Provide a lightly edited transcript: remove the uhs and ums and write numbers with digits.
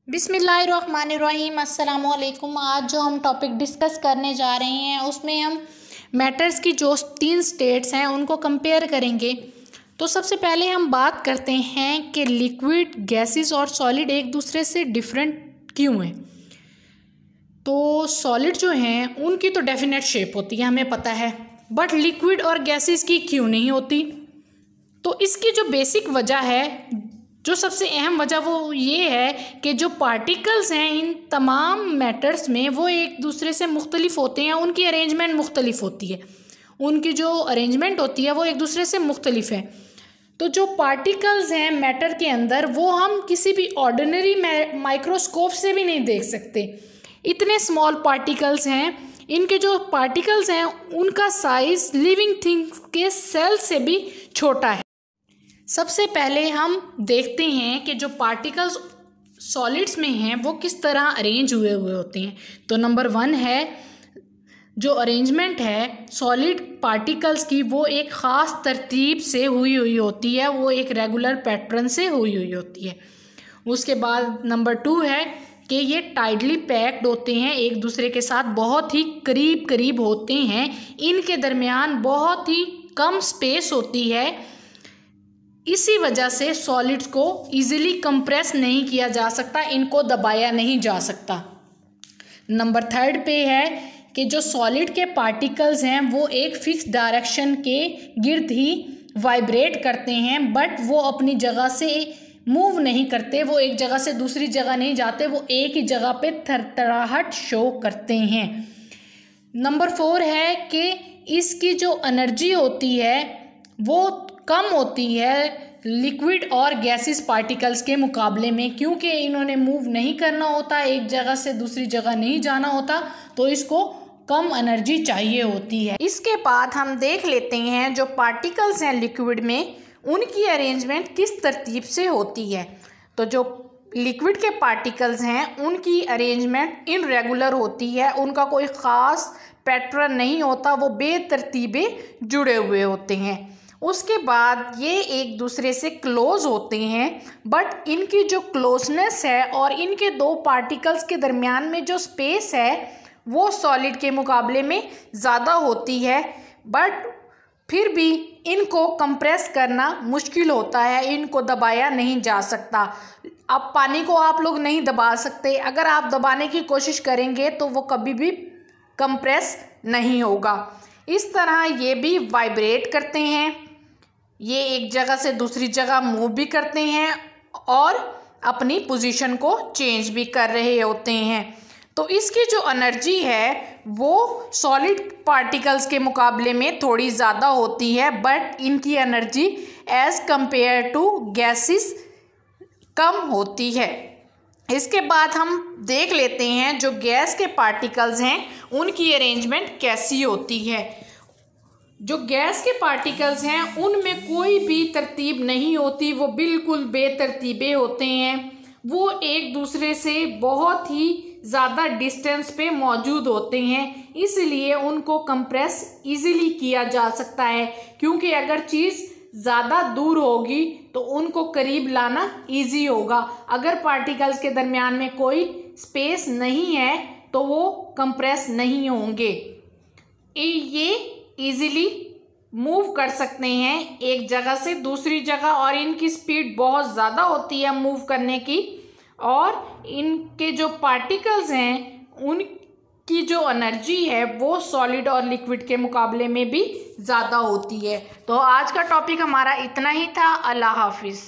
बिस्मिल्लाहिर्रहमानिर्रहीम अस्सलामुअलैकुम। आज जो हम टॉपिक डिस्कस करने जा रहे हैं उसमें हम मैटर्स की जो 3 स्टेट्स हैं उनको कंपेयर करेंगे। तो सबसे पहले हम बात करते हैं कि लिक्विड, गैसेस और सॉलिड एक दूसरे से डिफरेंट क्यों हैं। तो सॉलिड जो हैं उनकी तो डेफिनेट शेप होती है, हमें पता है, बट लिक्विड और गैसेस की क्यों नहीं होती। तो इसकी जो बेसिक वजह है, जो सबसे अहम वजह वो ये है कि जो पार्टिकल्स हैं इन तमाम मैटर्स में वो एक दूसरे से मुख्तलिफ होते हैं, उनकी अरेंजमेंट मुख्तलिफ होती है, उनकी जो अरेंजमेंट होती है वो एक दूसरे से मुख्तलिफ है। तो जो पार्टिकल्स हैं मैटर के अंदर वो हम किसी भी ऑर्डिनरी माइक्रोस्कोप से भी नहीं देख सकते। इतने स्मॉल पार्टिकल्स हैं, इनके जो पार्टिकल्स हैं उनका साइज लिविंग थिंग्स के सेल से भी छोटा है। सबसे पहले हम देखते हैं कि जो पार्टिकल्स सॉलिड्स में हैं वो किस तरह अरेंज हुए होते हैं। तो नंबर 1 है, जो अरेंजमेंट है सॉलिड पार्टिकल्स की वो एक ख़ास तरतीब से हुई होती है, वो एक रेगुलर पैटर्न से हुई होती है। उसके बाद नंबर 2 है कि ये टाइटली पैक्ड होते हैं, एक दूसरे के साथ बहुत ही करीब करीब होते हैं, इनके दरमियान बहुत ही कम स्पेस होती है। इसी वजह से सॉलिड्स को इजीली कंप्रेस नहीं किया जा सकता, इनको दबाया नहीं जा सकता। नंबर 3 पे है कि जो सॉलिड के पार्टिकल्स हैं वो एक फिक्स डायरेक्शन के गिर्द ही वाइब्रेट करते हैं, बट वो अपनी जगह से मूव नहीं करते, वो एक जगह से दूसरी जगह नहीं जाते, वो एक ही जगह पे थरथराहट शो करते हैं। नंबर 4 है कि इसकी जो एनर्जी होती है वो कम होती है लिक्विड और गैसेस पार्टिकल्स के मुकाबले में, क्योंकि इन्होंने मूव नहीं करना होता, एक जगह से दूसरी जगह नहीं जाना होता, तो इसको कम एनर्जी चाहिए होती है। इसके बाद हम देख लेते हैं जो पार्टिकल्स हैं लिक्विड में उनकी अरेंजमेंट किस तरतीब से होती है। तो जो लिक्विड के पार्टिकल्स हैं उनकी अरेंजमेंट इनरेगुलर होती है, उनका कोई ख़ास पैटर्न नहीं होता, वो बेतरतीबे जुड़े हुए होते हैं। उसके बाद ये एक दूसरे से क्लोज होते हैं, बट इनकी जो क्लोजनेस है और इनके 2 पार्टिकल्स के दरमियान में जो स्पेस है वो सॉलिड के मुकाबले में ज़्यादा होती है, बट फिर भी इनको कंप्रेस करना मुश्किल होता है, इनको दबाया नहीं जा सकता। अब पानी को आप लोग नहीं दबा सकते, अगर आप दबाने की कोशिश करेंगे तो वो कभी भी कंप्रेस नहीं होगा। इस तरह ये भी वाइब्रेट करते हैं, ये एक जगह से दूसरी जगह मूव भी करते हैं और अपनी पोजीशन को चेंज भी कर रहे होते हैं। तो इसकी जो एनर्जी है वो सॉलिड पार्टिकल्स के मुकाबले में थोड़ी ज़्यादा होती है, बट इनकी energy as compare to gases कम होती है। इसके बाद हम देख लेते हैं जो गैस के पार्टिकल्स हैं उनकी अरेंजमेंट कैसी होती है। जो गैस के पार्टिकल्स हैं उनमें कोई भी तरतीब नहीं होती, वो बिल्कुल बेतरतीबे होते हैं, वो एक दूसरे से बहुत ही ज़्यादा डिस्टेंस पे मौजूद होते हैं, इसलिए उनको कंप्रेस इजीली किया जा सकता है, क्योंकि अगर चीज़ ज़्यादा दूर होगी तो उनको करीब लाना इजी होगा। अगर पार्टिकल्स के दरमियान में कोई स्पेस नहीं है तो वो कंप्रेस नहीं होंगे, ये इजीली मूव कर सकते हैं एक जगह से दूसरी जगह, और इनकी स्पीड बहुत ज़्यादा होती है मूव करने की, और इनके जो पार्टिकल्स हैं उनकी जो एनर्जी है वो सॉलिड और लिक्विड के मुकाबले में भी ज़्यादा होती है। तो आज का टॉपिक हमारा इतना ही था। अल्लाह हाफिज़।